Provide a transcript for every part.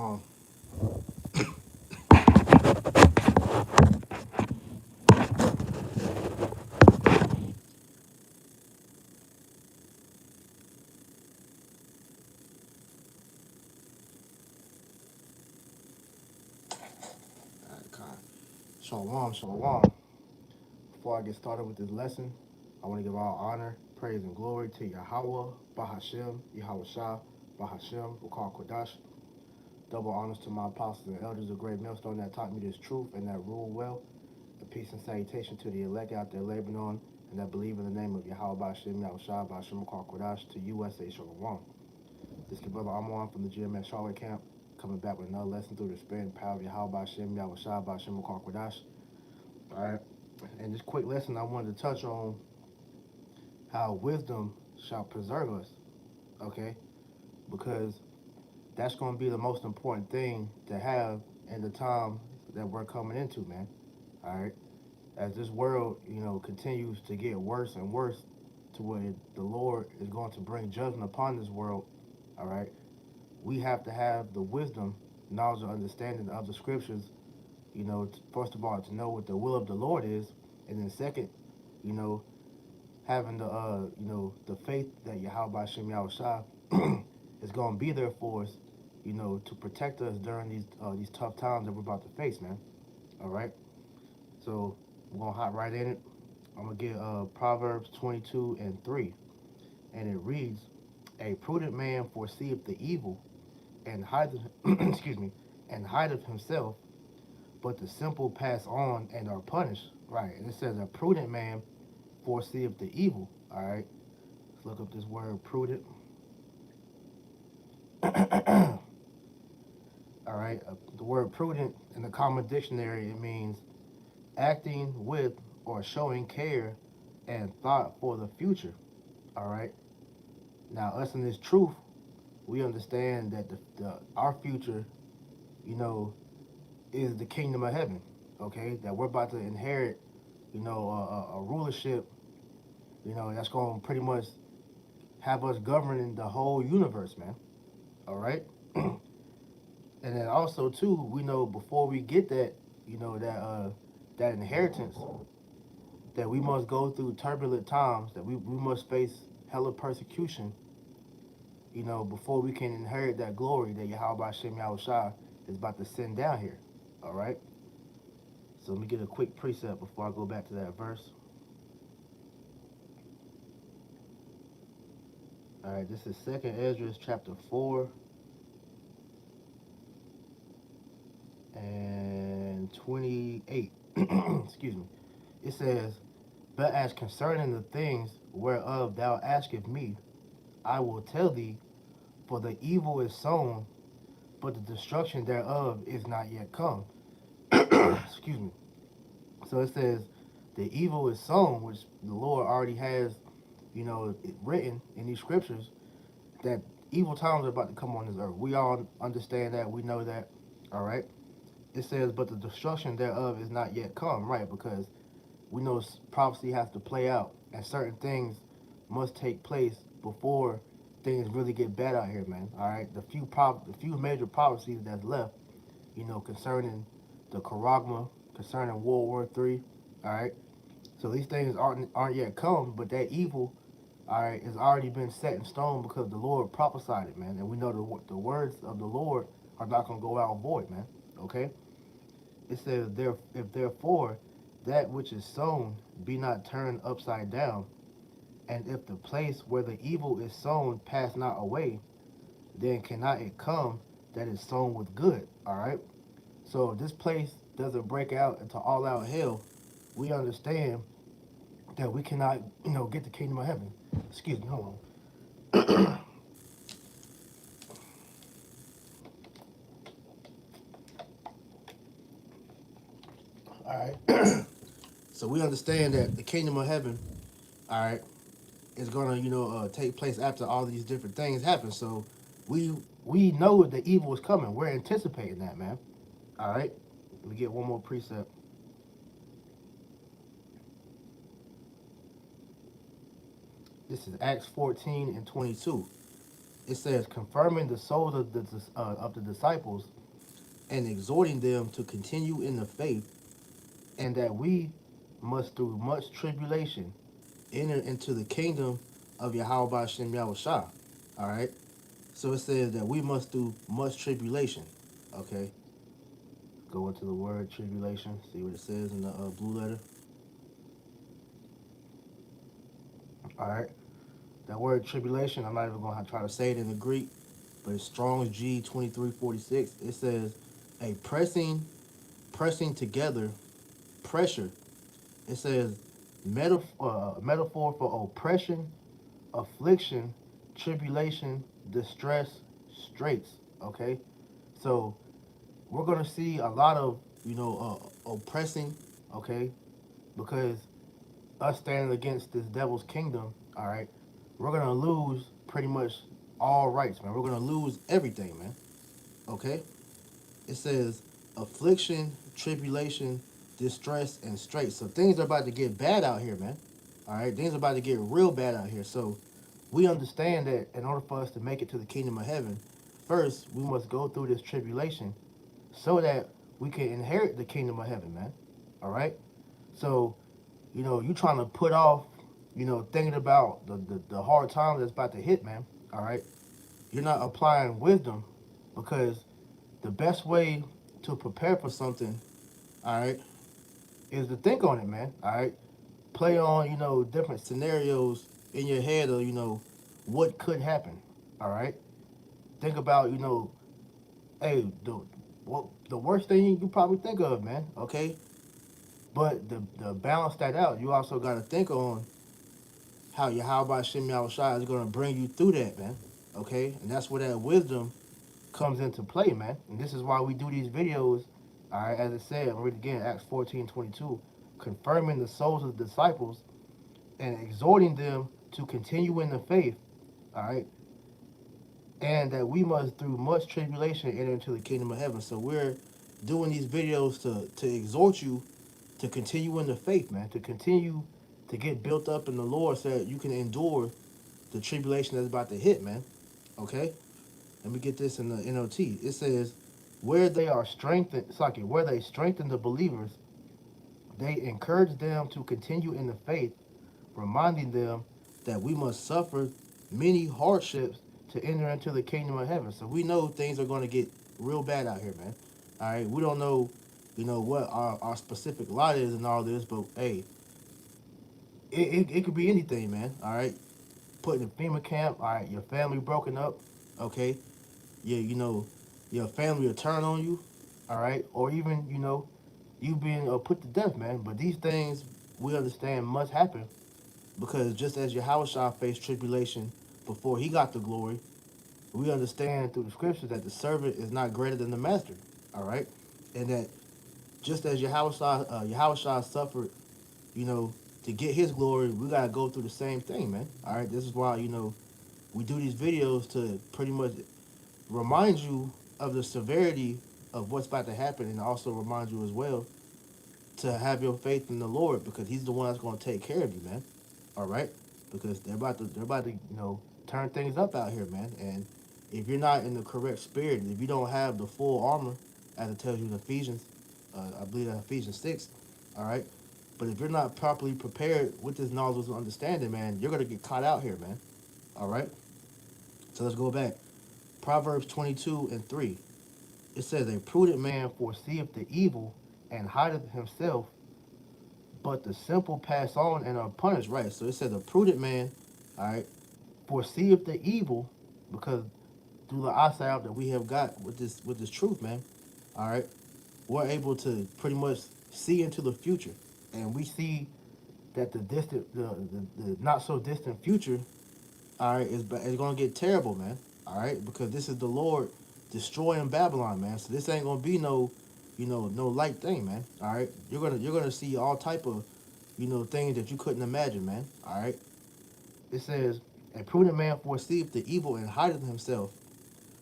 Shalom. Shalom, shalom. Before I get started with this lesson, I want to give all honor, praise, and glory to Yahweh, Bahashem, Yahweh Shah, Bahashem, Ukal Kodash. Double honors to my apostles and elders of Great Millstone that taught me this truth and that rule well. And peace and salutation to the elect out there laboring on and that believe in the name of Yahweh Bahashem, Yahweh Shah, Bahashem, Ukal Kodash to USA Shalom. This is Brother Amon from the GMS Charlotte Camp, coming back with another lesson through the spirit and power of Yahweh Bahashem, Yahweh Shah, Bahashem, Ukal Kodash. All right. And this quick lesson, I wanted to touch on how wisdom shall preserve us, okay? Because that's going to be the most important thing to have in the time that we're coming into, man. All right? As this world, continues to get worse and worse to where the Lord is going to bring judgment upon this world, all right? We have to have the wisdom, knowledge, and understanding of the scriptures, first of all, to know what the will of the Lord is, and then second, you know, having the faith that Yahweh Shem Yahweh Shah is going to be there for us, to protect us during these tough times that we're about to face, man. All right. So we're gonna hop right in it. I'm gonna get Proverbs 22:3, and it reads, "A prudent man foreseeth the evil, and hideth, excuse me, and hideth himself, but the simple pass on and are punished." Right. And it says a prudent man foreseeth the evil. All right. Let's look up this word prudent. All right. The word prudent in the common dictionary, it means acting with or showing care and thought for the future. All right. Now, us in this truth, we understand that our future, you know, is the kingdom of heaven. Okay. That we're about to inherit, a rulership, that's going to pretty much have us governing the whole universe, man. All right. And then also too, we know before we get that, that inheritance, that we must go through turbulent times, that we must face hella persecution, before we can inherit that glory that Yahweh Shem Yahweh Shah is about to send down here. All right. So let me get a quick precept before I go back to that verse. All right, this is Second Ezra chapter 4 and 28. Excuse me. It says, "But as concerning the things whereof thou askest me, I will tell thee, for the evil is sown, but the destruction thereof is not yet come." Excuse me. So it says, the evil is sown, which the Lord already has, written in these scriptures, that evil times are about to come on this earth. We all understand that. We know that. All right. It says, but the destruction thereof is not yet come, right? Because we know prophecy has to play out, and certain things must take place before things really get bad out here, man. All right. The few major prophecies that's left, concerning the Charagma, concerning World War III. All right. So these things aren't yet come, but that evil, all right, has already been set in stone because the Lord prophesied it, man. And we know the words of the Lord are not going to go out void, man. Okay. It says, there, if therefore that which is sown be not turned upside down, and if the place where the evil is sown pass not away, then cannot it come that is sown with good. All right. So if this place doesn't break out into all out hell, we understand that we cannot, get the kingdom of heaven. Excuse me, hold on. All right. So we understand that the kingdom of heaven, all right, is gonna, take place after all these different things happen. So we we know the evil is coming. We're anticipating that, man. All right. Let me get one more precept. This is Acts 14:22. It says, confirming the souls of the disciples and exhorting them to continue in the faith, and that we must through much tribulation enter into the kingdom of Yahweh Hashem Yahushua. All right. So it says that we must through much tribulation. Okay. Go into the word tribulation. See what it says in the blue letter. All right. That word tribulation, I'm not even going to try to say it in the Greek, but it's Strong's G2346. It says a pressing together, pressure. It says metaphor for oppression, affliction, tribulation, distress, straits. Okay, so we're gonna see a lot of oppressing. Okay, because us standing against this devil's kingdom. All right, we're gonna lose pretty much all rights, man. We're gonna lose everything, man. Okay, it says affliction, tribulation, distress, and straits. So things are about to get bad out here, man. All right, things are about to get real bad out here. So we understand that in order for us to make it to the kingdom of heaven, first we must go through this tribulation so that we can inherit the kingdom of heaven, man. All right. So you trying to put off, thinking about the hard time that's about to hit, man. All right. You're not applying wisdom because the best way to prepare for something, all right, is to think on it, man. All right. Play on, different scenarios in your head of, what could happen. All right. Think about, hey, the worst thing you can probably think of, man. Okay. But the balance that out, you also got to think on how Yahweh Shem Yahushua is going to bring you through that, man. Okay. And that's where that wisdom comes into play, man. And this is why we do these videos. All right. As it said, read again, Acts 14:22, confirming the souls of the disciples and exhorting them to continue in the faith, all right, and that we must through much tribulation enter into the kingdom of heaven. So we're doing these videos to exhort you to continue in the faith, man, to continue to get built up in the Lord so that you can endure the tribulation that's about to hit, man. Okay? Let me get this in the NLT. It says, where they are strengthened, where they strengthen the believers, they encourage them to continue in the faith, reminding them that we must suffer many hardships to enter into the kingdom of heaven. So we know things are going to get real bad out here, man. All right, we don't know, what our specific lot is and all this, but hey, it could be anything, man. All right, put in a FEMA camp. All right, your family broken up. Okay, yeah, your family will turn on you. All right, or even you being put to death, man. But these things we understand must happen because just as Yahushua faced tribulation before he got the glory, we understand through the scriptures that the servant is not greater than the master. All right, and that just as Yahushua suffered, you know, to get his glory, we gotta go through the same thing, man. All right, this is why we do these videos to pretty much remind you of the severity of what's about to happen, and also remind you as well to have your faith in the Lord because He's the one that's going to take care of you, man. All right, because they're about to turn things up out here, man. And if you're not in the correct spirit, if you don't have the full armor, as it tells you in Ephesians, I believe that Ephesians 6. All right, but if you're not properly prepared with this knowledge and understanding, man, you're gonna get caught out here, man. All right, so let's go back. Proverbs 22:3. It says, "A prudent man foreseeth the evil and hideth himself, but the simple pass on and are punished." Right. So it says a prudent man, all right, foreseeth the evil, because through the eyesight that we have got with this truth, man, all right, we're able to pretty much see into the future, and we see that the not so distant future, all right, is gonna get terrible, man. All right, because this is the Lord destroying Babylon, man. So this ain't gonna be no light thing, man. All right, you're gonna see all type of, things that you couldn't imagine, man. All right, it says, "A prudent man foreseeth the evil and hideth himself,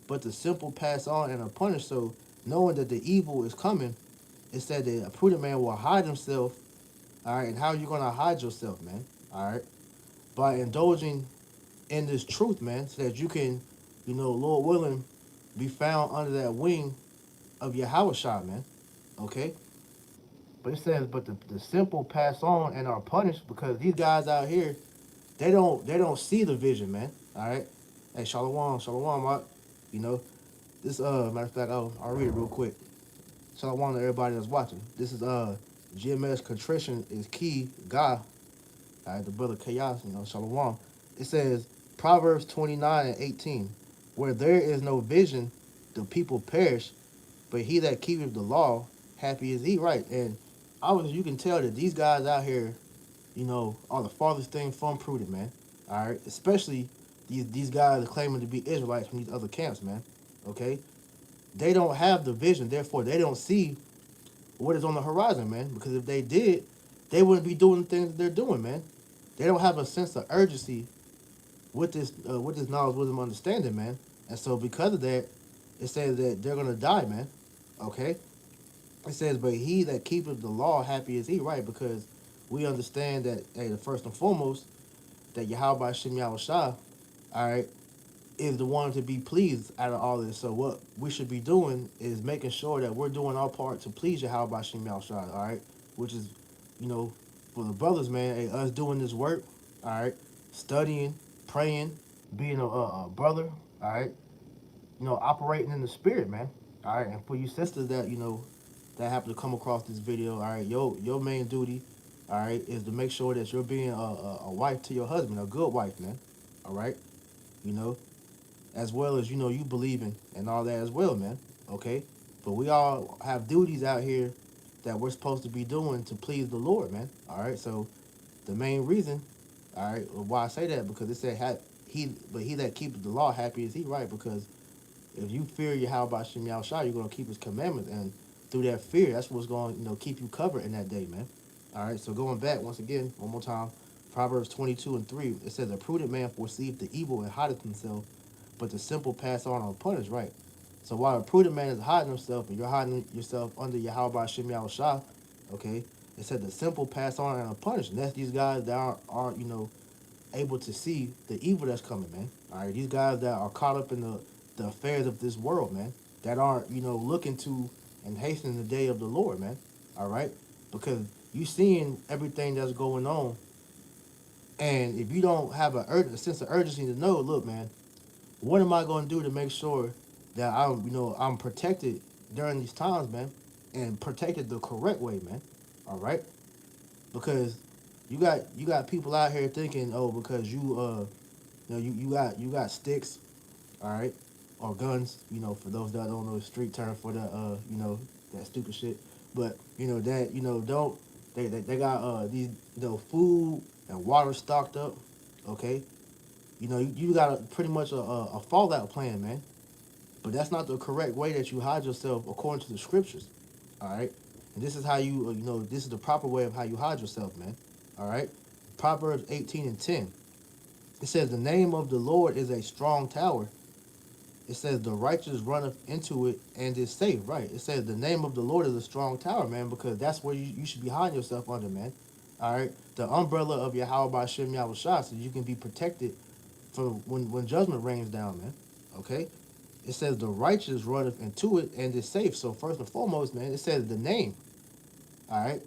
but the simple pass on and are punished." So knowing that the evil is coming, it said that a prudent man will hide himself. All right, and how are you gonna hide yourself, man? All right, by indulging in this truth, man, so that you can Lord willing, be found under that wing of Yahweh Shah, man. Okay? But it says, but the simple pass on and are punished because these guys out here, they don't see the vision, man. All right? Hey, Shalom, Mark. You know, this matter of fact, I'll read it real quick. Shalom to everybody that's watching. This is GMS contrition is key, God. All right, the brother Chaos, Shalom. It says Proverbs 29:18, where there is no vision, the people perish, but he that keepeth the law, happy is he. Right, and you can tell that these guys out here, are the farthest thing from prudent, man. All right, especially these guys claiming to be Israelites from these other camps, man. Okay, they don't have the vision, therefore they don't see what is on the horizon, man. Because if they did, they wouldn't be doing the things that they're doing, man. They don't have a sense of urgency with this knowledge, wisdom, understanding, man. And so because of that, it says that they're gonna die, man. Okay. It says, but he that keepeth the law, happy is he, right? Because we understand that, hey, the first and foremost, that Yahweh Shem Yahweh Shah, all right, is the one to be pleased out of all this. So what we should be doing is making sure that we're doing our part to please Yahweh Shem Yahweh Shah, all right? Which is, for the brothers, man, hey, us doing this work, all right, studying, praying, being a brother, all right, operating in the spirit, man, all right. And for you sisters that that happen to come across this video, all right, your main duty, all right, is to make sure that you're being a wife to your husband, a good wife, man, all right, you know, as well as you believing and all that as well, man. Okay, but we all have duties out here that we're supposed to be doing to please the Lord, man. All right, so the main reason, all right, why I say that because it said he that keepeth the law, happy is he, right? Because if you fear Yahweh Shem Yahweh Shai, you're gonna keep his commandments, and through that fear, that's what's going to keep you covered in that day, man. All right, so going back once again, one more time, Proverbs 22:3, it says, "A prudent man foreseeth the evil and hideth himself, but the simple pass on unpunished." Right. So while a prudent man is hiding himself, and you're hiding yourself under Yahweh Shem Yahweh Shai, okay, it said the simple pass on and unpunished. And that's these guys that are able to see the evil that's coming, man. All right, these guys that are caught up in the affairs of this world, man, that aren't looking to and hastening the day of the Lord, man. All right, because you seeing everything that's going on, and if you don't have a sense of urgency to know, look, man, what am I going to do to make sure that I'm protected during these times, man, and protected the correct way, man. All right, because you got people out here thinking, oh, because you got sticks, all right, or guns, for those that don't know the street term for that, that stupid shit. But that don't they got these food and water stocked up, okay. You got pretty much a fallout plan, man. But that's not the correct way that you hide yourself according to the scriptures, all right. And this is how this is the proper way of how you hide yourself, man. All right. Proverbs 18:10. It says, "The name of the Lord is a strong tower." It says, "The righteous runneth into it and is safe." Right. It says the name of the Lord is a strong tower, man, because that's where you should be hiding yourself under, man. All right. The umbrella of Yahweh Shem Yahweh Shah, so you can be protected from when judgment rains down, man. Okay. It says the righteous runneth into it and is safe. So first and foremost, man, it says the name. All right.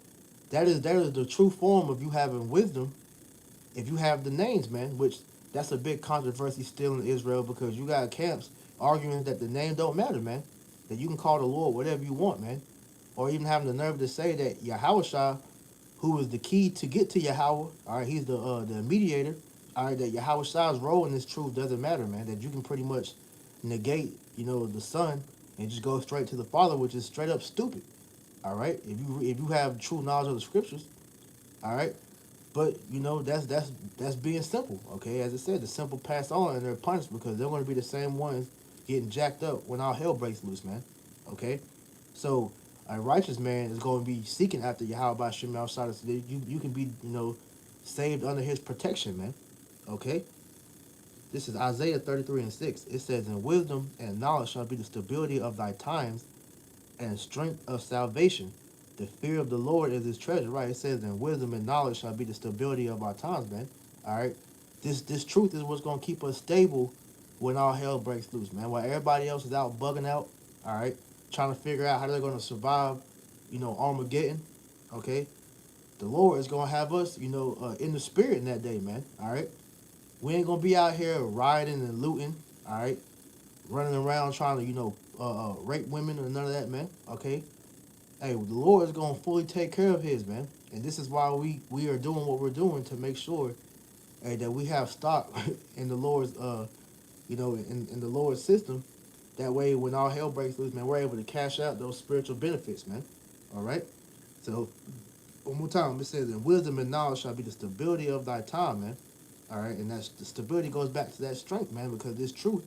That is the true form of you having wisdom if you have the names, man, which that's a big controversy still in Israel because you got camps arguing that the name don't matter, man. That you can call the Lord whatever you want, man. Or even having the nerve to say that Yahweh Shah, who is the key to get to Yahweh, all right, he's the mediator, all right, that Yahweh Shah's role in this truth doesn't matter, man. That you can pretty much negate, the Son and just go straight to the Father, which is straight up stupid. All right, if you have true knowledge of the scriptures, all right. But that's being simple, okay? As I said, the simple pass on and they're punished because they're going to be the same ones getting jacked up when all hell breaks loose, man. Okay, so a righteous man is going to be seeking after Yahweh Shem Shai so that you can be saved under His protection, man. Okay, this is Isaiah 33:6. It says, "In wisdom and knowledge shall be the stability of thy times, and strength of salvation. The fear of the Lord is his treasure," right? It says, "And wisdom and knowledge shall be the stability of our times," man. All right. This truth is what's gonna keep us stable when all hell breaks loose, man. While everybody else is out bugging out, all right, trying to figure out how they're going to survive, Armageddon, okay? The Lord is going to have us, in the spirit in that day, man, all right? We ain't going to be out here rioting and looting, all right? Running around trying to, rape women or none of that, man, okay? Hey, the Lord is going to fully take care of his, man. And this is why we are doing what we're doing to make sure, hey, that we have stock in the Lord's, in the Lord's system. That way, when all hell breaks loose, man, we're able to cash out those spiritual benefits, man. All right? So, one more time, it says, and wisdom and knowledge shall be the stability of thy time, man. All right? And that's the stability goes back to that strength, man, because this truth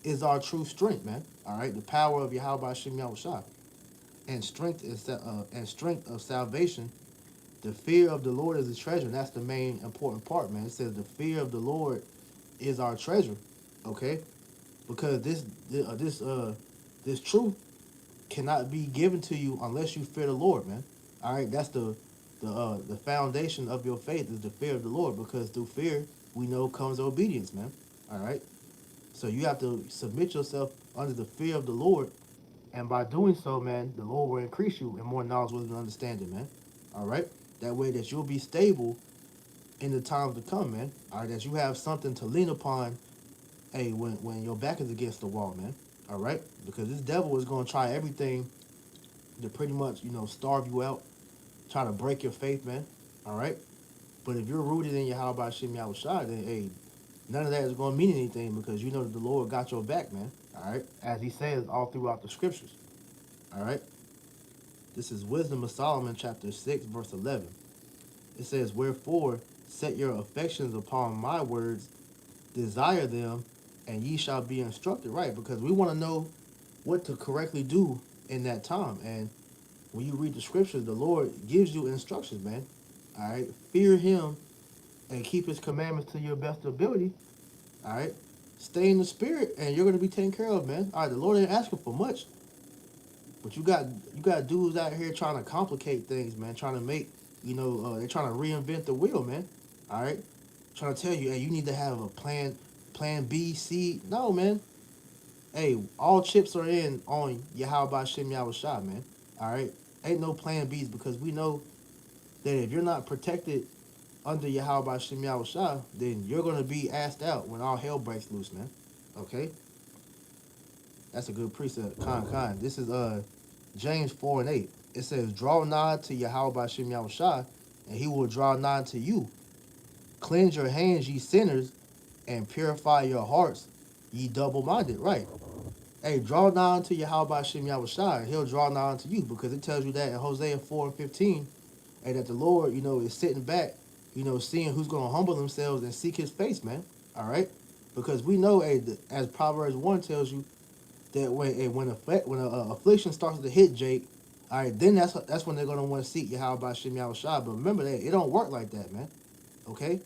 is our true strength, man. All right? The power of Yahweh Hashem Yahushua. And strength of salvation. The fear of the Lord is the treasure. And that's the main important part, man. It says the fear of the Lord is our treasure. Okay? Because this truth cannot be given to you unless you fear the Lord, man. All right, that's the foundation of your faith is the fear of the Lord, because through fear we know comes obedience, man. All right, so you have to submit yourself under the fear of the Lord, and by doing so, man, the Lord will increase you in more knowledge, wisdom, and understanding, man. All right, that way that you'll be stable in the times to come, man. All right, that you have something to lean upon. Hey, when your back is against the wall, man. All right, because this devil is going to try everything to pretty much, starve you out, try to break your faith, man. All right, but if you're rooted in Yahweh Shem Yahushua, then hey, none of that is going to mean anything, because you know that the Lord got your back, man. All right, as He says all throughout the scriptures. All right, this is Wisdom of Solomon, chapter 6, verse 11. It says, "Wherefore set your affections upon my words, desire them, and ye shall be instructed." Right, because we want to know what to correctly do in that time. And when you read the scriptures, the Lord gives you instructions, man. All right, fear Him and keep His commandments to your best ability. All right, stay in the spirit, and you're gonna be taken care of, man. All right, the Lord ain't asking for much, but you got dudes out here trying to complicate things, man. Trying to make, they're trying to reinvent the wheel, man. All right, trying to tell you, hey, you need to have a plan B, C. No, man. Hey, all chips are in on Yahweh Shem Yahushua, man. All right, ain't no plan B's, because we know that if you're not protected under Yahweh Shem Yahushua, then you're gonna be asked out when all hell breaks loose, man. Okay, that's a good precept. Con. This is James 4:8. It says, "Draw nigh to Yahweh Shem Yahushua, and He will draw nigh to you. Cleanse your hands, ye sinners, and purify your hearts, ye double-minded." Right. Hey, draw nigh to Yahweh Shem Yahushua, and He'll draw nigh to you, because it tells you that in Hosea 4:15, and that the Lord, is sitting back, seeing who's going to humble themselves and seek His face, man. All right, because we know, hey, as Proverbs 1 tells you, that when affliction starts to hit Jake, all right, then that's when they're going to want to seek Yahweh Shem Yahushua. But remember that it don't work like that, man. Okay.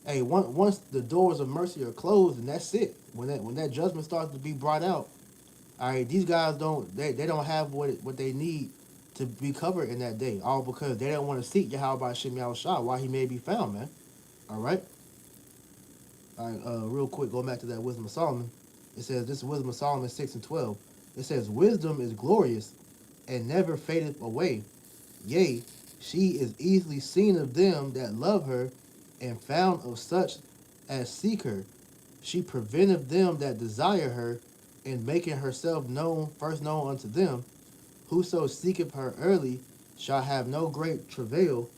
Hey, once the doors of mercy are closed, and that's it. When that judgment starts to be brought out, all right, these guys they don't have what they need to be covered in that day, all because they don't want to seek Yahweh Shem Yahushua while He may be found, man. All right. All right. Real quick, going back to that Wisdom of Solomon, it says, this is Wisdom of Solomon 6:12. It says, "Wisdom is glorious, and never fadeth away. Yea, she is easily seen of them that love her, and found of such as seek her. She preventeth them that desire her, and making herself first known unto them. Whoso seeketh her early shall have no great travail,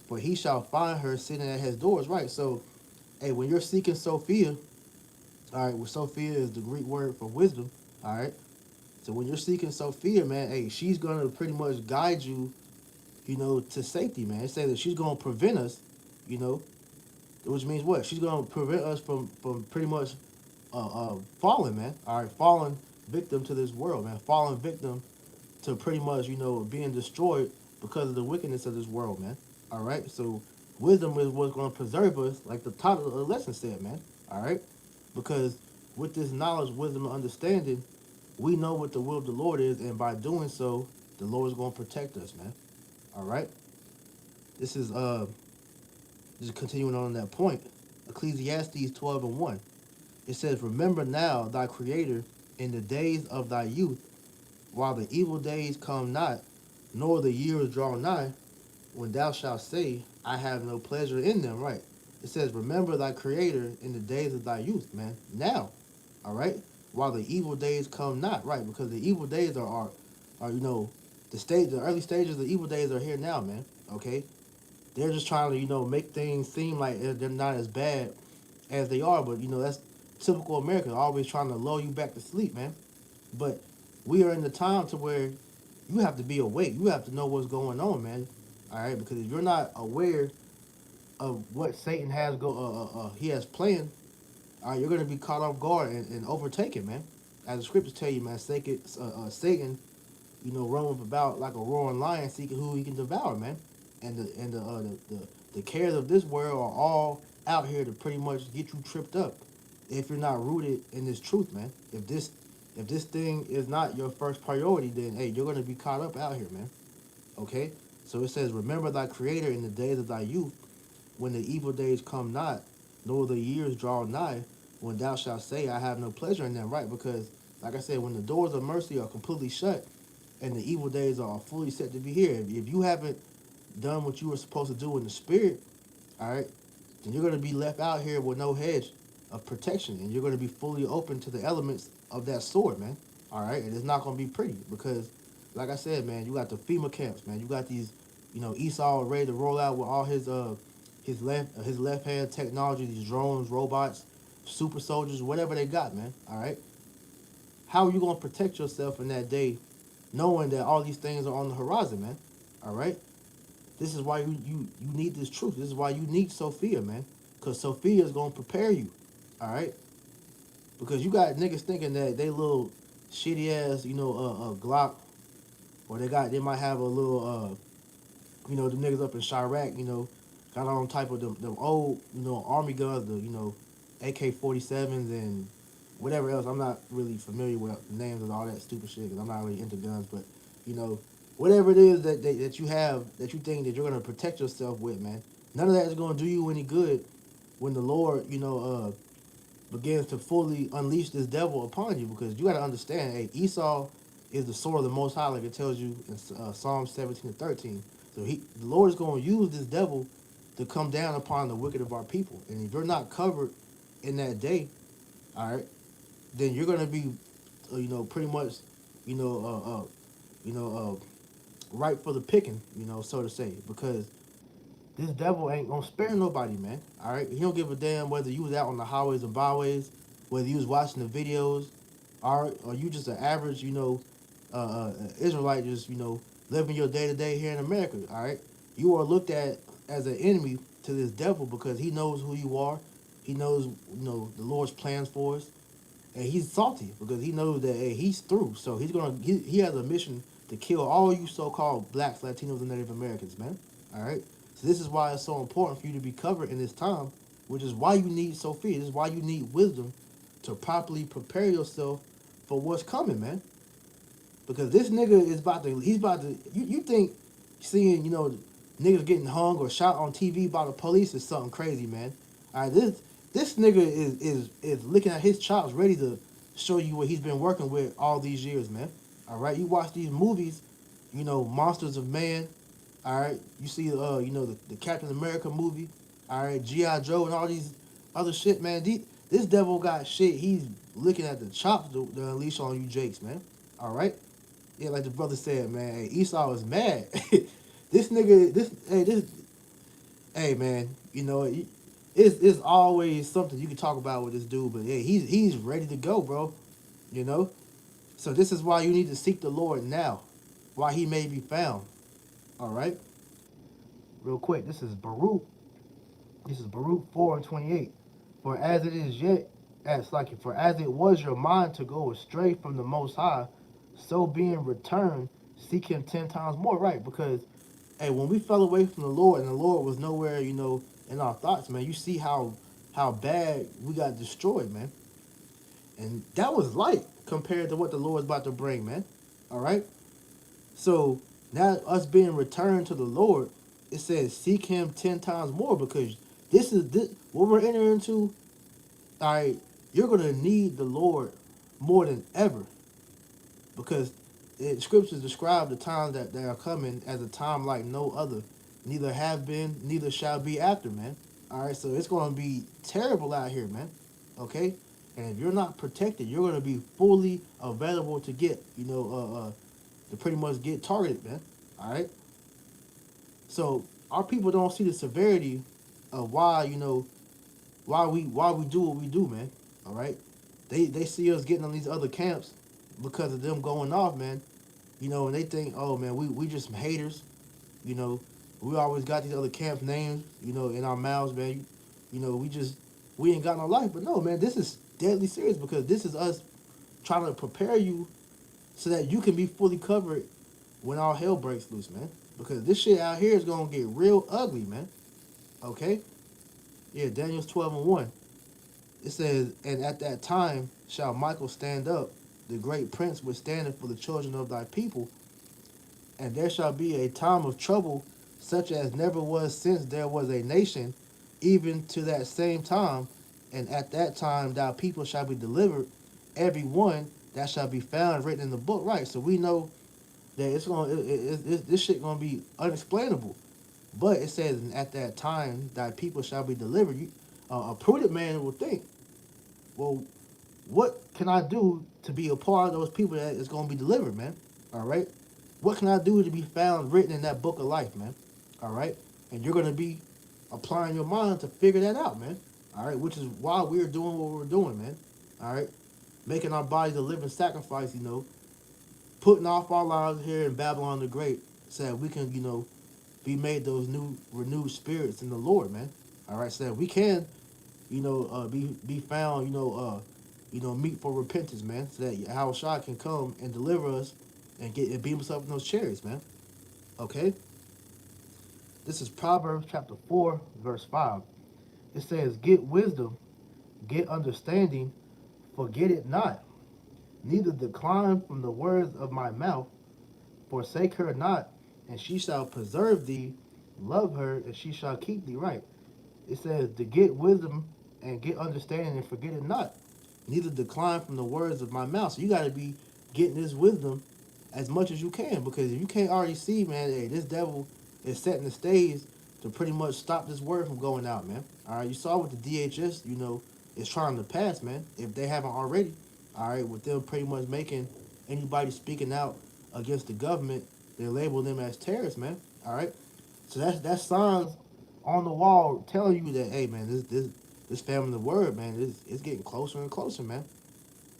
for he shall find her sitting at his doors." Right. So, hey, when you're seeking Sophia, all right, well, Sophia is the Greek word for wisdom. All right. So when you're seeking Sophia, man, hey, she's gonna pretty much guide you, to safety, man. It says that she's gonna prevent us, you know, which means what? She's gonna prevent us from pretty much falling, man. All right, falling victim to this world, man. Falling victim to pretty much, being destroyed because of the wickedness of this world, man. All right, so wisdom is what's gonna preserve us, like the title of the lesson said, man. All right, because with this knowledge, wisdom, and understanding, we know what the will of the Lord is, and by doing so, the Lord is going to protect us, man. All right. This is just continuing on that point. Ecclesiastes 12:1. It says, remember now thy creator in the days of thy youth, while the evil days come not, nor the years draw nigh, when thou shalt say, I have no pleasure in them, right? It says, remember thy creator in the days of thy youth, man. Now, all right? While the evil days come not, right? Because the evil days are the early stages of the evil days are here now, man. Okay? They're just trying to, make things seem like they're not as bad as they are, but that's typical America, always trying to lull you back to sleep, man. But we are in the time to where you have to be awake. You have to know what's going on, man. All right, because if you're not aware of what Satan has he has planned, all right, you're gonna be caught off guard and overtaken, man. As the scriptures tell you, man, Satan, roaming about like a roaring lion, seeking who he can devour, man. And the cares of this world are all out here to pretty much get you tripped up if you're not rooted in this truth, man. If this thing is not your first priority, then hey, you're gonna be caught up out here, man. Okay? So it says, remember thy creator in the days of thy youth, when the evil days come not, nor the years draw nigh, when thou shalt say, I have no pleasure in them, right? Because, like I said, when the doors of mercy are completely shut and the evil days are fully set to be here, if you haven't done what you were supposed to do in the spirit, all right, then you're going to be left out here with no hedge of protection, and you're going to be fully open to the elements of that sword, man. All right, and it's not going to be pretty because, like I said, man, you got the FEMA camps, man. You got these, Esau ready to roll out with all his left hand technology, these drones, robots, super soldiers, whatever they got, man. All right, how are you going to protect yourself in that day, knowing that all these things are on the horizon, man? All right. This is why you need this truth. This is why you need Sophia, man. Because Sophia is going to prepare you. All right? Because you got niggas thinking that they little shitty ass, Glock, or they might have a little, the niggas up in Chirac, got on type of them old, army guns, the, AK-47s and whatever else. I'm not really familiar with the names of all that stupid shit because I'm not really into guns, but, whatever it is that you have that you think that you're going to protect yourself with, man, none of that is going to do you any good when the Lord, begins to fully unleash this devil upon you, because you got to understand, hey, Esau is the sword of the Most High, like it tells you in Psalm 17 and 13. So the Lord is going to use this devil to come down upon the wicked of our people. And if you're not covered in that day, all right, then you're going to be, pretty much, you know, ripe for the picking, so to say, because this devil ain't gonna spare nobody, man. All right, he don't give a damn whether you was out on the highways and byways, whether you was watching the videos, all right, or you just an average, Israelite, just living your day to day here in America. All right, you are looked at as an enemy to this devil because he knows who you are. He knows, the Lord's plans for us, and he's salty because he knows that hey, he's through. So he has a mission to kill all you so-called blacks, Latinos, and Native Americans, man. All right. So this is why it's so important for you to be covered in this time, which is why you need Sophia. This is why you need wisdom to properly prepare yourself for what's coming, man. Because this nigga is he's about to, you think seeing, niggas getting hung or shot on TV by the police is something crazy, man. All right, this nigga is looking at his chops, ready to show you what he's been working with all these years, man. All right, you watch these movies, Monsters of Man. All right, you see, the Captain America movie. All right, GI Joe and all these other shit, man. This devil got shit. He's looking at the chops to unleash on you, Jakes, man. All right, yeah, like the brother said, man. Hey, Esau is mad. This nigga, hey, man. It's always something you can talk about with this dude, but yeah, he's ready to go, bro. You know. So this is why you need to seek the Lord now, while he may be found. All right. Real quick, this is Baruch. This is Baruch 4:28. For as it is yet, for as it was your mind to go astray from the Most High, so being returned, seek Him 10 times more. Right? Because hey, when we fell away from the Lord and the Lord was nowhere, in our thoughts, man, you see how bad we got destroyed, man. And that was light compared to what the Lord's about to bring, man. All right. So now us being returned to the Lord, it says seek Him 10 times more because this what we're entering into. All right, you're going to need the Lord more than ever, because scriptures describe the times that they are coming as a time like no other. Neither have been, neither shall be after, man. All right, so it's going to be terrible out here, man. Okay, and if you're not protected, you're going to be fully available to get, to pretty much get targeted, man. All right. So our people don't see the severity of why, why we do what we do, man. All right. They see us getting on these other camps because of them going off, man. And they think, oh man, we just some haters. You know, we always got these other camp names, in our mouths, man. We ain't got no life. But no, man, this is deadly serious, because this is us trying to prepare you so that you can be fully covered when all hell breaks loose, man. Because this shit out here is gonna get real ugly, man. Okay? Yeah, Daniel's 12:1. It says, and at that time shall Michael stand up, the great prince which standeth for the children of thy people, and there shall be a time of trouble such as never was since there was a nation, even to that same time, and at that time thy people shall be delivered, every one that shall be found written in the book. Right, so we know that this shit gonna be unexplainable. But it says, and at that time thy people shall be delivered. A prudent man will think, well, what can I do to be a part of those people that is going to be delivered, man? All right. What can I do to be found written in that book of life, man? All right. And you're going to be applying your mind to figure that out, man. All right. Which is why we're doing what we're doing, man. All right. Making our bodies a living sacrifice, putting off our lives here in Babylon the Great, so that we can, be made those new renewed spirits in the Lord, man. All right. So that we can, be found, meet for repentance, man, so that Yahweh Shai can come and deliver us and beam us up in those chariots, man. Okay? This is Proverbs chapter 4, verse 5. It says, get wisdom, get understanding, forget it not. Neither decline from the words of my mouth, forsake her not, and she shall preserve thee. Love her, and she shall keep thee right. It says to get wisdom and get understanding and forget it not. Neither decline from the words of my mouth. So you got to be getting this wisdom as much as you can, because if you can't already see, man, hey, this devil is setting the stage to pretty much stop this word from going out, man. All right, you saw what the DHS, is trying to pass, man, if they haven't already. All right, with them pretty much making anybody speaking out against the government, they label them as terrorists, man. All right, so that's signs on the wall telling you that, hey, man, this family of the word, man, it's getting closer and closer, man.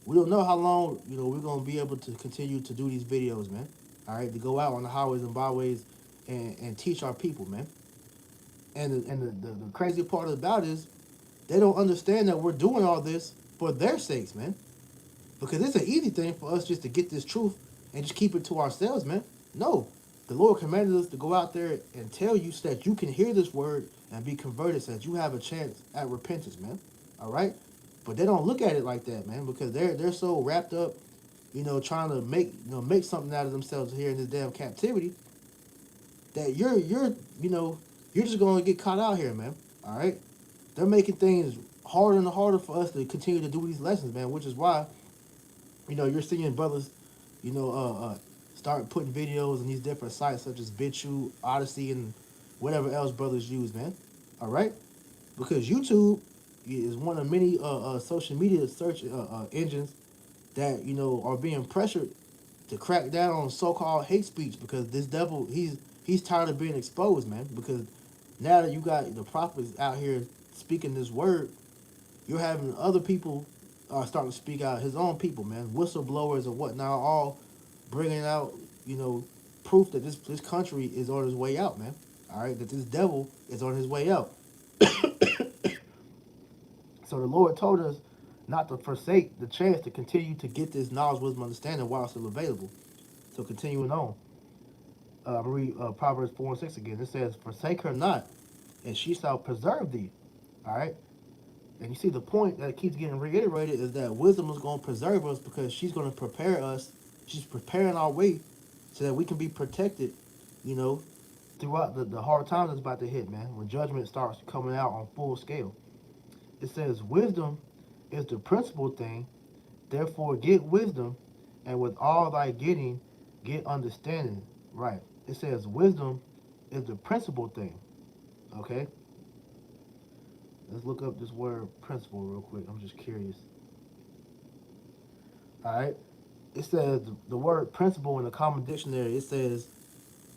We don't know how long, we're gonna be able to continue to do these videos, man. All right, to go out on the highways and byways and teach our people, man. And the crazy part about it is they don't understand that we're doing all this for their sakes, man. Because it's an easy thing for us just to get this truth and just keep it to ourselves, man. No, the Lord commanded us to go out there and tell you so that you can hear this word and be converted, so that you have a chance at repentance, man. All right? But they don't look at it like that, man, because they're so wrapped up, trying to make something out of themselves here in this damn captivity, that you're just gonna get caught out here, man. All right? They're making things harder and harder for us to continue to do these lessons, man, which is why, you're seeing brothers, start putting videos on these different sites such as BitChute, Odyssey, and whatever else brothers use, man. All right? Because YouTube is one of many social media search engines that, are being pressured to crack down on so-called hate speech, because this devil, he's tired of being exposed, man. Because now that you got the prophets out here speaking this word, you're having other people starting to speak out, his own people, man, whistleblowers and whatnot, all bringing out, proof that this country is on its way out, man. All right, that this devil is on his way out. So the Lord told us not to forsake the chance to continue to get this knowledge, wisdom, understanding while it's still available. So continuing on, I'm going to read Proverbs 4 and 6 again. It says, forsake her not, and she shall preserve thee. All right? And you see the point that keeps getting reiterated is that wisdom is going to preserve us, because she's going to prepare us. She's preparing our way so that we can be protected, throughout the hard times that's about to hit, man, when judgment starts coming out on full scale. It says, wisdom is the principal thing. Therefore, get wisdom, and with all thy getting, get understanding. Right. It says wisdom is the principal thing. Okay. Let's look up this word principle real quick. I'm just curious. All right. It says the word principle in the common dictionary. It says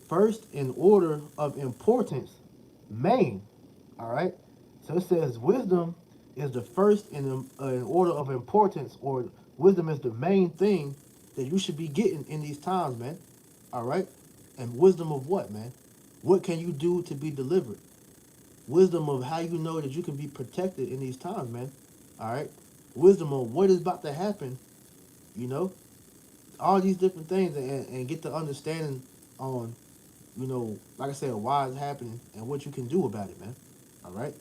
first in order of importance, main. All right. So it says wisdom is the first in order of importance, or wisdom is the main thing that you should be getting in these times, man. All right. And wisdom of what, man? What can you do to be delivered? Wisdom of how you know that you can be protected in these times, man. All right. Wisdom of what is about to happen, you know, all these different things, and get the understanding on, like I said, why it's happening and what you can do about it, man. All right.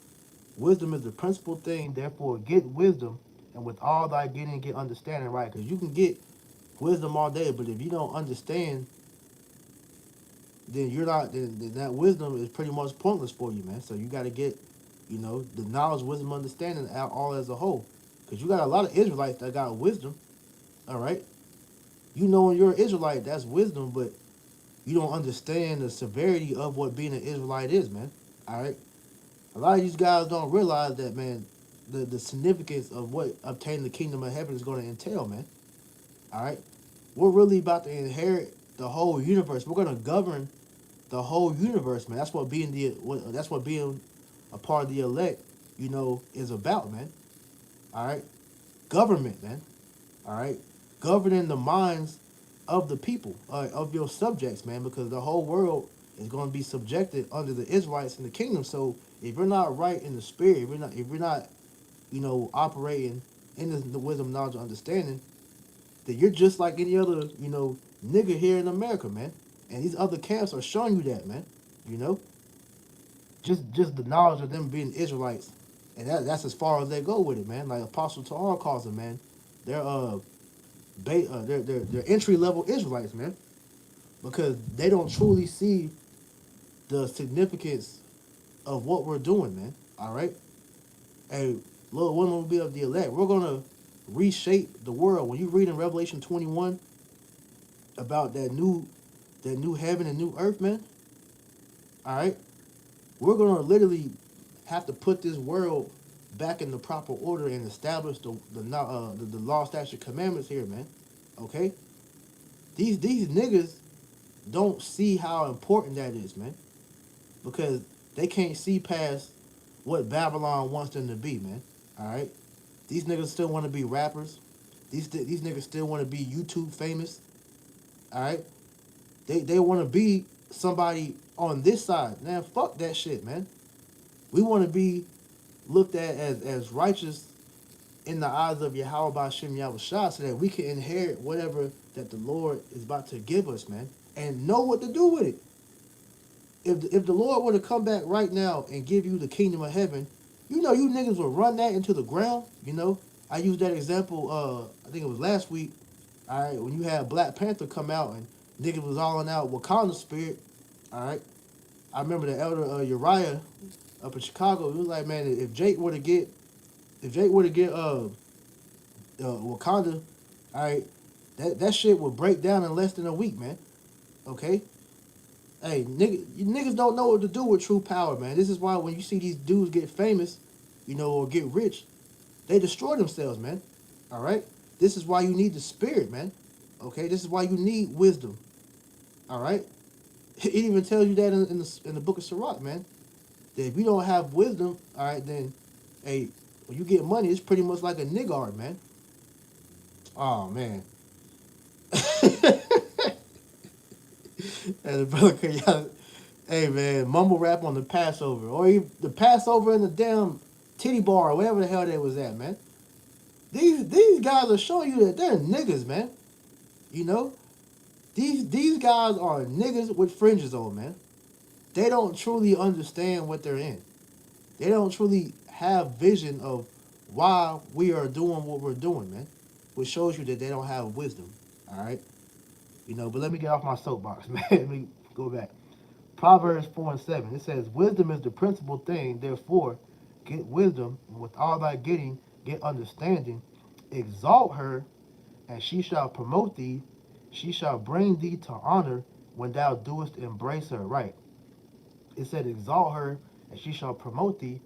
Wisdom is the principal thing. Therefore, get wisdom, and with all thy getting, get understanding. Right? Because you can get wisdom all day, but if you don't understand, then you're not. Then that wisdom is pretty much pointless for you, man. So you got to get, the knowledge, wisdom, understanding out all as a whole. Because you got a lot of Israelites that got wisdom. All right. When you're an Israelite, that's wisdom, but you don't understand the severity of what being an Israelite is, man. All right. A lot of these guys don't realize that, man, the significance of what obtaining the kingdom of heaven is going to entail, man. All right. We're really about to inherit the whole universe. We're going to govern the whole universe, man. That's what being a part of the elect, is about, man. All right. Government, man. All right. Governing the minds of the people, of your subjects, man, because the whole world is going to be subjected under the Israelites in the kingdom. So if you're not right in the spirit, if you're not, operating in the wisdom, knowledge, and understanding, then you're just like any other, nigga here in America, man. And these other camps are showing you that, man. You know, just the knowledge of them being Israelites, and that's as far as they go with it, man. Like Apostle Tahar calls them, man. They're they're entry level Israelites, man, because they don't truly see the significance of what we're doing, man. All right, hey, Lord, one will be of the elect. We're gonna reshape the world. When you read in Revelation 21 about that new heaven and new earth, man. All right, we're gonna literally have to put this world back in the proper order and establish the law, statute, commandments here, man. Okay, these niggas don't see how important that is, man, because they can't see past what Babylon wants them to be, man. All right, these niggas still want to be rappers. These niggas still want to be YouTube famous. All right, they want to be somebody on this side. Man, fuck that shit, man. We want to be looked at as righteous in the eyes of Yahweh Ba'Shem Yahushua, so that we can inherit whatever that the Lord is about to give us, man, and know what to do with it. If the Lord were to come back right now and give you the kingdom of heaven, you niggas would run that into the ground. I used that example. I think it was last week. All right, when you had Black Panther come out and niggas was all in out Wakanda spirit. All right, I remember the elder Uriah up in Chicago. He was like, man, if Jake were to get Wakanda, all right, that shit would break down in less than a week, man. Okay. Hey, you niggas don't know what to do with true power, man. This is why when you see these dudes get famous, or get rich, they destroy themselves, man. All right? This is why you need the spirit, man. Okay? This is why you need wisdom. All right? It even tells you that in the book of Sirach, man. That if you don't have wisdom, all right, then, hey, when you get money, it's pretty much like a niggard, man. Oh, man. And the brother, hey, man, mumble rap on the Passover. Or even the Passover in the damn titty bar or whatever the hell they was at, man. These guys are showing you that they're niggas, man. You know? These guys are niggas with fringes on, man. They don't truly understand what they're in. They don't truly have vision of why we are doing what we're doing, man. Which shows you that they don't have wisdom. Alright? But let me get off my soapbox, man. Let me go back. Proverbs 4:7. It says, wisdom is the principal thing, therefore get wisdom, and with all thy getting, get understanding, exalt her, and she shall promote thee. She shall bring thee to honor when thou doest embrace her. Right. It said, exalt her, and she shall promote thee.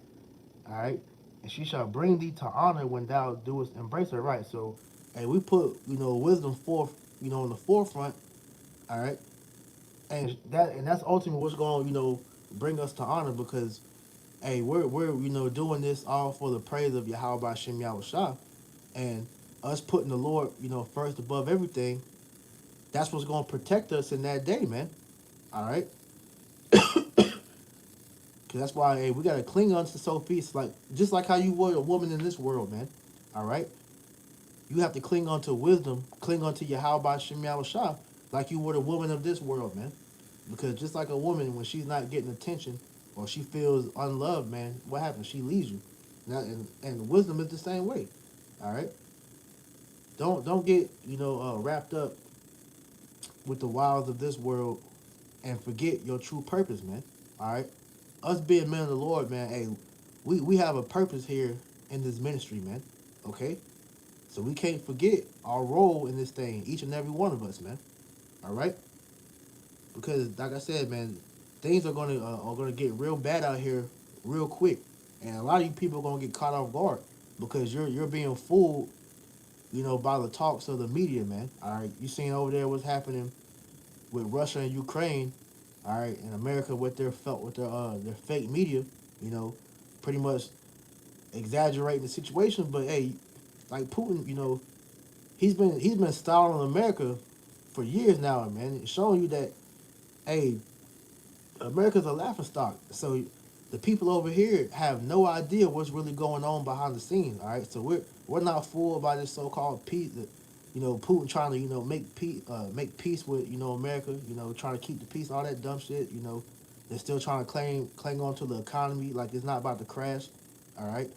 All right. And she shall bring thee to honor when thou doest embrace her. Right. So, hey, we put, wisdom forth, in the forefront. All right. And that's ultimately what's going to, bring us to honor because, hey, we're doing this all for the praise of Yahweh Bashem Yahweh Shah. And us putting the Lord, first above everything, that's what's going to protect us in that day, man. All right? Because that's why, hey, we got to cling on to Sophie. It's like, just like how you were a woman in this world, man. All right? You have to cling on to wisdom, cling on to Yahweh Shem Yahweh Shah, like you were the woman of this world, man. Because just like a woman, when she's not getting attention or she feels unloved, man, what happens? She leaves you. Now, and wisdom is the same way. All right? Don't get, wrapped up with the wiles of this world and forget your true purpose, man. All right, us being men of the Lord, man. Hey, we have a purpose here in this ministry, man. Okay, so we can't forget our role in this thing, each and every one of us, man. All right, because like I said, man, things are gonna get real bad out here real quick, and a lot of you people are gonna get caught off guard because you're being fooled, by the talks of the media, man. All right, you seen over there what's happening with Russia and Ukraine, all right, and America with their fake media, you know, pretty much exaggerating the situation. But hey, like Putin, he's been styling America for years now, man, showing you that hey, America's a laughing stock. So the people over here have no idea what's really going on behind the scenes. All right, so we're not fooled by this so-called peace. Putin trying to make peace with America. Trying to keep the peace, all that dumb shit. They're still trying to cling on to the economy like it's not about to crash. All right,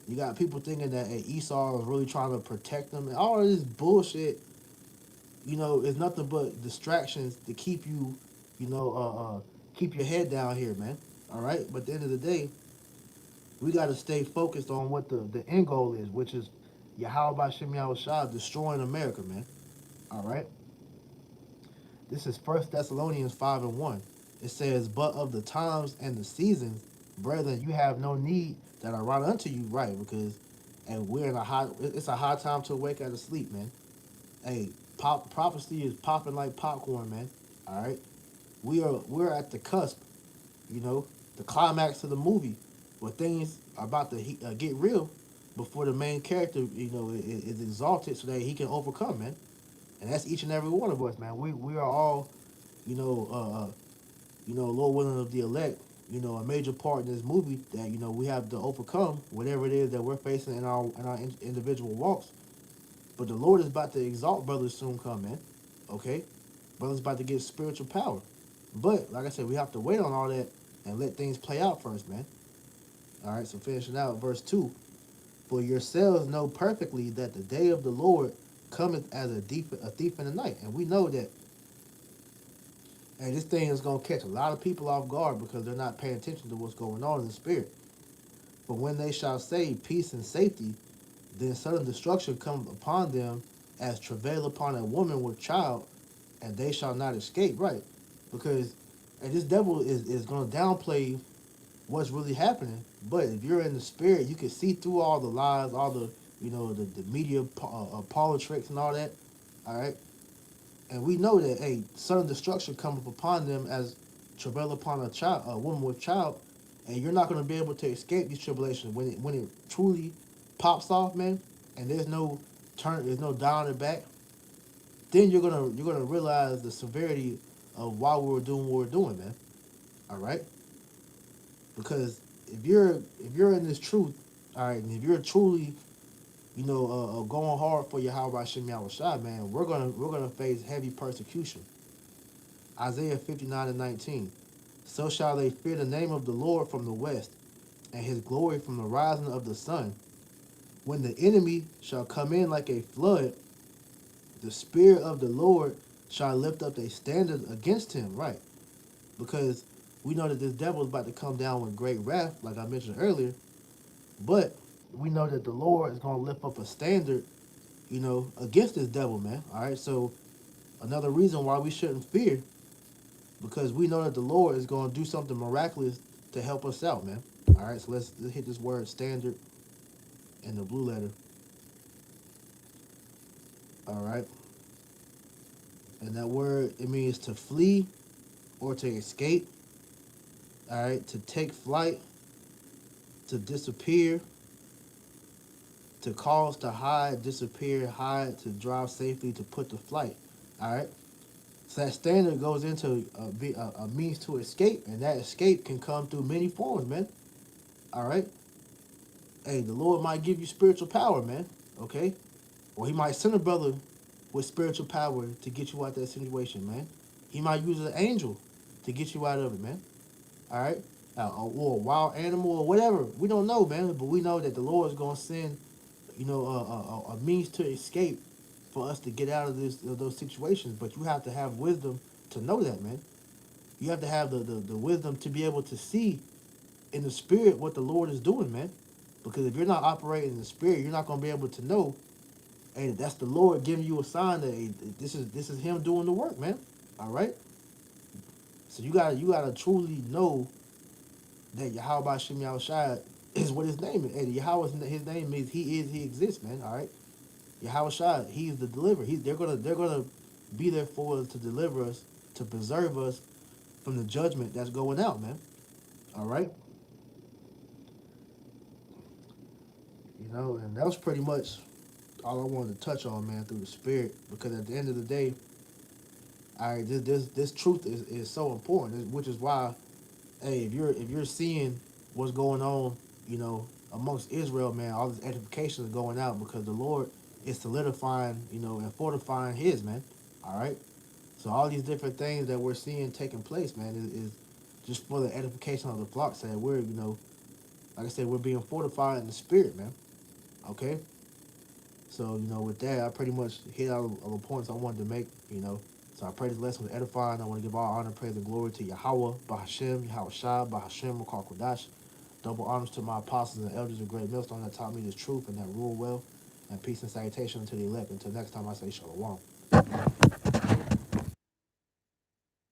you got people thinking that Esau is really trying to protect them, and all of this bullshit. Is nothing but distractions to keep you, you know, keep your head down here, man. All right, but at the end of the day, we got to stay focused on what the end goal is, which is Yahweh Shem Yahweh Shah destroying America, man. All right. This is First Thessalonians 5:1. It says, "But of the times and the seasons, brethren, you have no need that I write unto you, right? Because, and we're in a high. It's a high time to awake out of sleep, man. Hey, prophecy is popping like popcorn, man. All right. We're at the cusp, you know, the climax of the movie, where things are about to get real before the main character, is exalted so that he can overcome, man. And that's each and every one of us, man. We are all, you know, Lord willing of the elect, a major part in this movie that we have to overcome whatever it is that we're facing in our individual walks. But the Lord is about to exalt brothers soon come, man. Okay, brothers about to get spiritual power. But like I said, we have to wait on all that and let things play out first, man. All right, so finishing out verse 2. For yourselves know perfectly that the day of the Lord cometh as a thief in the night. And we know that, and this thing is going to catch a lot of people off guard because they're not paying attention to what's going on in the spirit. But when they shall say peace and safety, then sudden destruction come upon them as travail upon a woman with child, and they shall not escape. Right. Because, and this devil is going to downplay what's really happening. But if you're in the spirit, you can see through all the lies, all the the media politics and all that. All right, and we know that sudden destruction cometh upon them as travail upon a woman with child, and you're not going to be able to escape these tribulations when it truly pops off, man. And there's no down and back. Then you're gonna realize the severity of why we were doing what we're doing, man. All right. Because if you're in this truth, all right, and if you're truly, going hard for Yahweh Shem Yahweh Shai, man, we're gonna face heavy persecution. Isaiah 59:19. So shall they fear the name of the Lord from the west, and his glory from the rising of the sun. When the enemy shall come in like a flood, the spirit of the Lord shall lift up a standard against him. Right. Because we know that this devil is about to come down with great wrath, like I mentioned earlier. But we know that the Lord is going to lift up a standard, against this devil, man. All right. So another reason why we shouldn't fear, because we know that the Lord is going to do something miraculous to help us out, man. All right. So let's hit this word standard in the blue letter. All right. And that word, it means to flee or to escape. All right. To take flight, to disappear, to cause, to hide, disappear, hide, to drive safely, to put to flight. All right. So that standard goes into a means to escape, and that escape can come through many forms, man. All right. Hey, the Lord might give you spiritual power, man. Okay. Or He might send a brother with spiritual power to get you out of that situation, man. He might use an angel to get you out of it, man. All right. Or a wild animal or whatever. We don't know, man. But we know that the Lord is going to send, a means to escape for us to get out of those situations. But you have to have wisdom to know that, man. You have to have the wisdom to be able to see in the spirit what the Lord is doing, man. Because if you're not operating in the spirit, you're not going to be able to know, hey, that's the Lord giving you a sign that, hey, this is Him doing the work, man. All right. So you gotta truly know that Yahweh Shem Yahushua is what His name is. And Yahweh, His name means He exists, man. All right. Yahweh Shai, He's the deliverer. They're gonna be there for us to deliver us, to preserve us from the judgment that's going out, man. All right. And that was pretty much all I wanted to touch on, man, through the spirit. Because at the end of the day, this truth is so important, which is why, hey, if you're seeing what's going on, amongst Israel, man, all this edification is going out because the Lord is solidifying, and fortifying His, man. All right. So all these different things that we're seeing taking place, man, is just for the edification of the flock. That we're, like I said, we're being fortified in the spirit, man. Okay. So, with that, I pretty much hit all of the points I wanted to make. So I pray this lesson was edifying. I want to give all honor, praise, and glory to Yahweh, Bahashem, Yahweh Shai, Bahashem, Makar Kodash. Double honors to my apostles and elders of Great Millstone that taught me this truth and that rule well. And peace and salutation unto the elect. Until next time, I say shalom.